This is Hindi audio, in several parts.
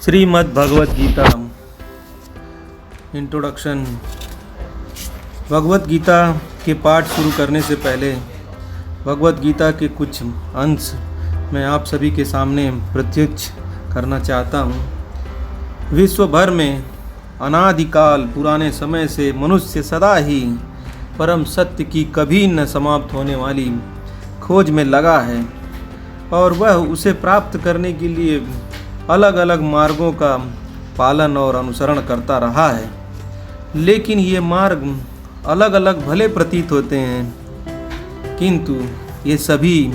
श्रीमद् भगवत गीता इंट्रोडक्शन। भगवत गीता के पाठ शुरू करने से पहले भगवत गीता के कुछ अंश मैं आप सभी के सामने प्रत्यक्ष करना चाहता हूँ। विश्व भर में अनादिकाल पुराने समय से मनुष्य सदा ही परम सत्य की कभी न समाप्त होने वाली खोज में लगा है और वह उसे प्राप्त करने के लिए अलग अलग मार्गों का पालन और अनुसरण करता रहा है। लेकिन ये मार्ग अलग अलग भले प्रतीत होते हैं, किंतु ये सभी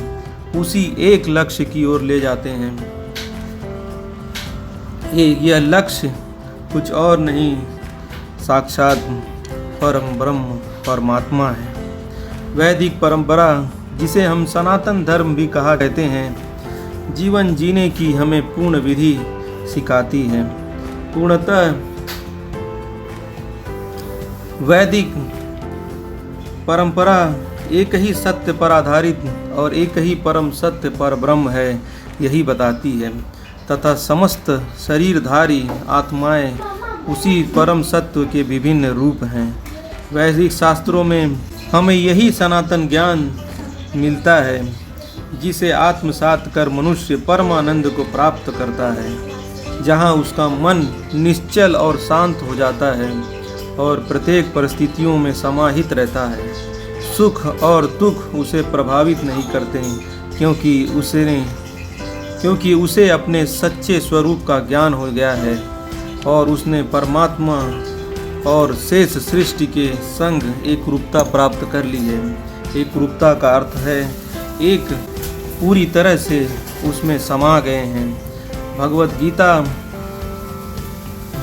उसी एक लक्ष्य की ओर ले जाते हैं। यह लक्ष्य कुछ और नहीं, साक्षात परम ब्रह्म परमात्मा है। वैदिक परंपरा, जिसे हम सनातन धर्म भी कहा कहते हैं, जीवन जीने की हमें पूर्ण विधि सिखाती है। पूर्णतः वैदिक परंपरा एक ही सत्य पर आधारित और एक ही परम सत्य पर ब्रह्म है, यही बताती है, तथा समस्त शरीरधारी आत्माएं उसी परम सत्य के विभिन्न रूप हैं। वैदिक शास्त्रों में हमें यही सनातन ज्ञान मिलता है, जिसे आत्मसात कर मनुष्य परमानंद को प्राप्त करता है, जहाँ उसका मन निश्चल और शांत हो जाता है और प्रत्येक परिस्थितियों में समाहित रहता है। सुख और दुख उसे प्रभावित नहीं करते, क्योंकि उसे अपने सच्चे स्वरूप का ज्ञान हो गया है और उसने परमात्मा और शेष सृष्टि के संग एक रूपता प्राप्त कर ली है। एक रूपता का अर्थ है एक पूरी तरह से उसमें समा गए हैं। भगवत गीता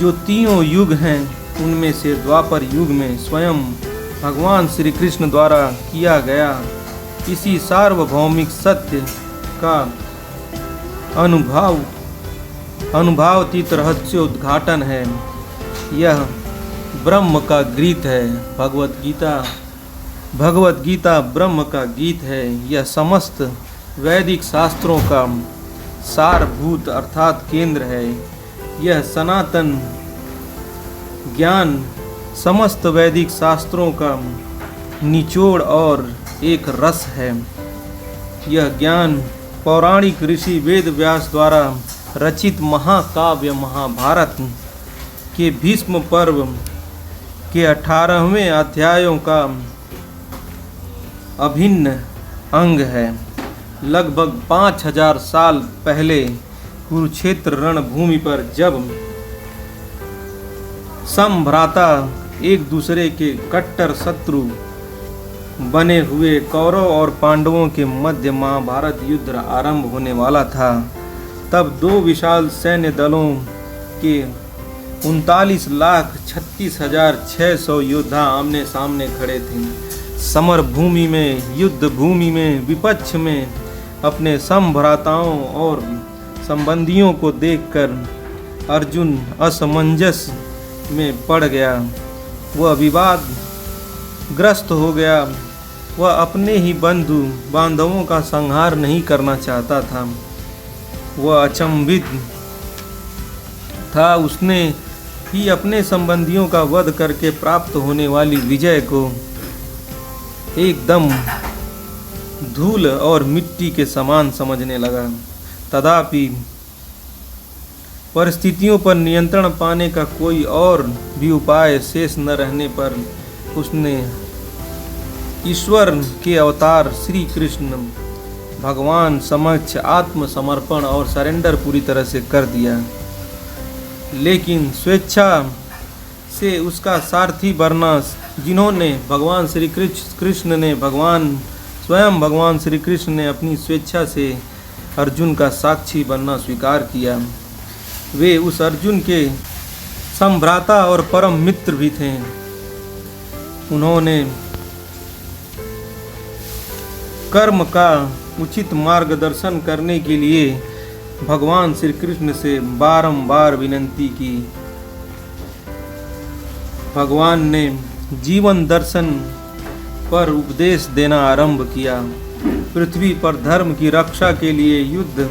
जो तीनों युग हैं, उनमें से द्वापर युग में स्वयं भगवान श्री कृष्ण द्वारा किया गया किसी सार्वभौमिक सत्य का अनुभवातीत रहस्योद्घाटन है। यह ब्रह्म का गीत है। भगवत गीता ब्रह्म का गीत है। यह समस्त वैदिक शास्त्रों का सारभूत अर्थात केंद्र है। यह सनातन ज्ञान समस्त वैदिक शास्त्रों का निचोड़ और एक रस है। यह ज्ञान पौराणिक ऋषि वेद व्यास द्वारा रचित महाकाव्य महाभारत के भीष्म पर्व के 18वें अध्यायों का अभिन्न अंग है। लगभग 5000 साल पहले कुरुक्षेत्र रणभूमि पर जब समभ्राता एक दूसरे के कट्टर शत्रु बने हुए कौरव और पांडवों के मध्य महाभारत युद्ध आरंभ होने वाला था, तब दो विशाल सैन्य दलों के 39,36,600 योद्धा आमने सामने खड़े थे। समर भूमि में, युद्ध भूमि में, विपक्ष में अपने समभ्राताओं और संबंधियों को देखकर अर्जुन असमंजस में पड़ गया। वह विवादग्रस्त हो गया। वह अपने ही बांधवों का संहार नहीं करना चाहता था। वह अचंभित था। उसने ही अपने संबंधियों का वध करके प्राप्त होने वाली विजय को एकदम धूल और मिट्टी के समान समझने लगा। तथापि परिस्थितियों पर नियंत्रण पाने का कोई और भी उपाय शेष न रहने पर उसने ईश्वर के अवतार श्री कृष्ण भगवान समक्ष आत्मसमर्पण और सरेंडर पूरी तरह से कर दिया। लेकिन स्वेच्छा से उसका सारथी बनना, जिन्होंने भगवान श्री कृष्ण ने अपनी स्वेच्छा से अर्जुन का साक्षी बनना स्वीकार किया। वे उस अर्जुन के समभ्राता और परम मित्र भी थे। उन्होंने कर्म का उचित मार्गदर्शन करने के लिए भगवान श्री कृष्ण से बारंबार विनती की। भगवान ने जीवन दर्शन पर उपदेश देना आरंभ किया। पृथ्वी पर धर्म की रक्षा के लिए युद्ध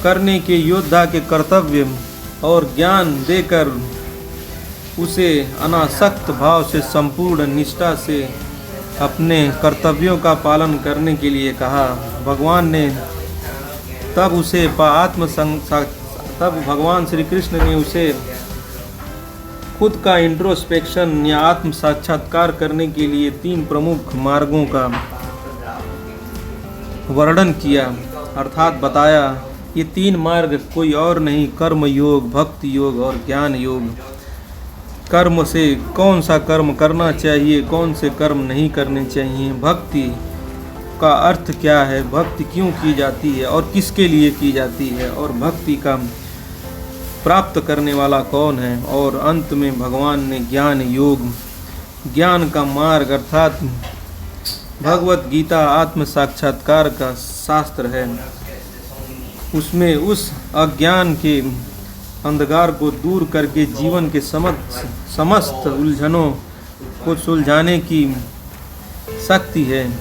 करने के योद्धा के कर्तव्य और ज्ञान देकर उसे अनासक्त भाव से संपूर्ण निष्ठा से अपने कर्तव्यों का पालन करने के लिए कहा। भगवान ने तब भगवान श्री कृष्ण ने उसे खुद का इंट्रोस्पेक्शन या आत्म साक्षात्कार करने के लिए 3 प्रमुख मार्गों का वर्णन किया, अर्थात बताया ये 3 मार्ग कोई और नहीं, कर्म योग, भक्ति योग और ज्ञान योग। कर्म से कौन सा कर्म करना चाहिए, कौन से कर्म नहीं करने चाहिए, भक्ति का अर्थ क्या है, भक्ति क्यों की जाती है और किसके लिए की जाती है, और भक्ति का प्राप्त करने वाला कौन है, और अंत में भगवान ने ज्ञान योग, ज्ञान का मार्ग अर्थात भगवत गीता आत्म साक्षात्कार का शास्त्र है, उसमें उस अज्ञान के अंधकार को दूर करके जीवन के समस्त उलझनों को सुलझाने की शक्ति है,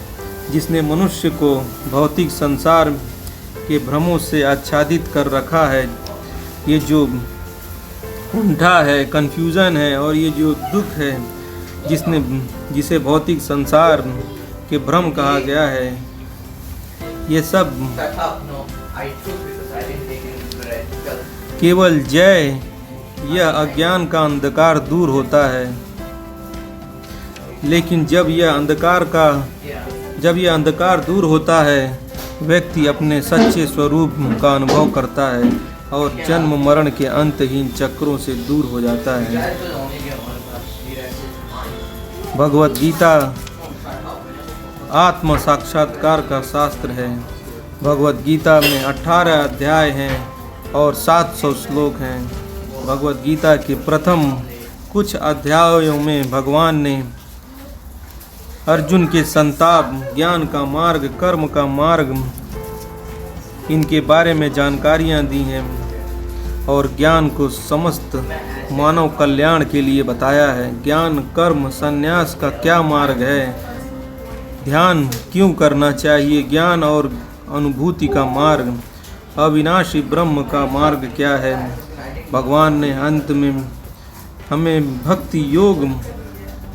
जिसने मनुष्य को भौतिक संसार के भ्रमों से आच्छादित कर रखा है। ये जो कुंठा है, कन्फ्यूज़न है और ये जो दुख है जिसे भौतिक संसार के भ्रम कहा गया है, ये सब केवल जय यह अज्ञान का अंधकार दूर होता है। लेकिन जब यह अंधकार दूर होता है, व्यक्ति अपने सच्चे स्वरूप का अनुभव करता है और जन्म मरण के अंतहीन चक्रों से दूर हो जाता है। भगवत गीता आत्म साक्षात्कार का शास्त्र है। भगवत गीता में 18 अध्याय हैं और 700 श्लोक हैं। भगवत गीता के प्रथम कुछ अध्यायों में भगवान ने अर्जुन के संताप, ज्ञान का मार्ग, कर्म का मार्ग, इनके बारे में जानकारियाँ दी हैं और ज्ञान को समस्त मानव कल्याण के लिए बताया है। ज्ञान, कर्म, संन्यास का क्या मार्ग है, ध्यान क्यों करना चाहिए, ज्ञान और अनुभूति का मार्ग, अविनाशी ब्रह्म का मार्ग क्या है। भगवान ने अंत में हमें भक्ति योग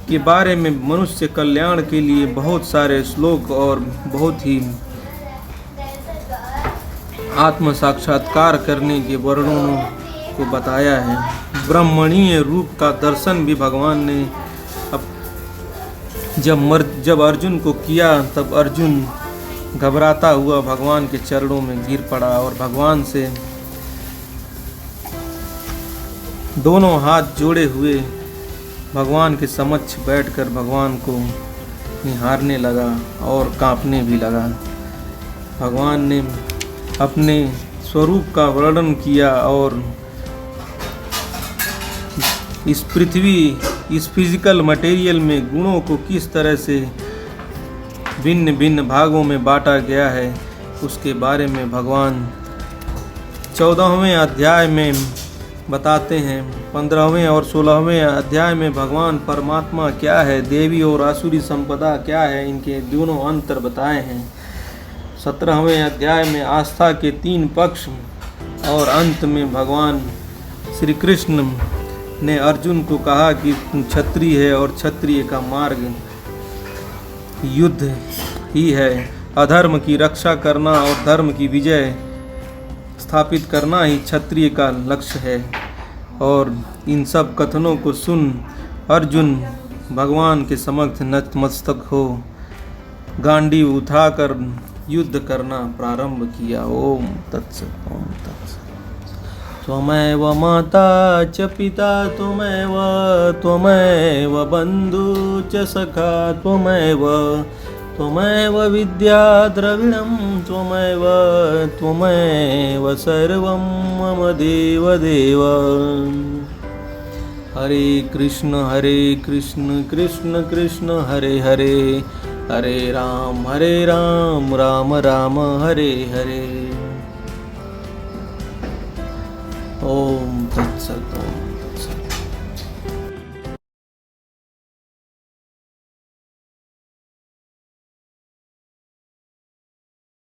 के बारे में मनुष्य कल्याण के लिए बहुत सारे श्लोक और बहुत ही आत्म साक्षात्कार करने के वर्णनों को बताया है। ब्रह्मणीय रूप का दर्शन भी भगवान ने जब अर्जुन को किया, तब अर्जुन घबराता हुआ भगवान के चरणों में गिर पड़ा और भगवान से दोनों हाथ जोड़े हुए भगवान के समक्ष बैठकर भगवान को निहारने लगा और कांपने भी लगा। भगवान ने अपने स्वरूप का वर्णन किया और इस पृथ्वी, इस फिजिकल मटेरियल में गुणों को किस तरह से भिन्न भिन्न भागों में बांटा गया है, उसके बारे में भगवान 14वें अध्याय में बताते हैं। 15वें और 16वें अध्याय में भगवान परमात्मा क्या है, देवी और आसुरी संपदा क्या है, इनके दोनों अंतर बताए हैं। 17वें अध्याय में आस्था के 3 पक्ष और अंत में भगवान श्री कृष्ण ने अर्जुन को कहा कि तुम क्षत्रिय है और क्षत्रिय का मार्ग युद्ध ही है। अधर्म की रक्षा करना और धर्म की विजय स्थापित करना ही क्षत्रिय का लक्ष्य है। और इन सब कथनों को सुन अर्जुन भगवान के समक्ष नतमस्तक हो गांडीव उठाकर युद्ध करना प्रारंभ किया। ओम तत्सत, ओम तत्सत। त्वमेव माता च पिता त्वमेव बन्धु च सखा त्वमेव विद्या द्रविणं त्वमेव सर्वं मम देव। हरे कृष्ण कृष्ण कृष्ण हरे हरे, हरे राम राम राम हरे हरे। ओम तत्सत।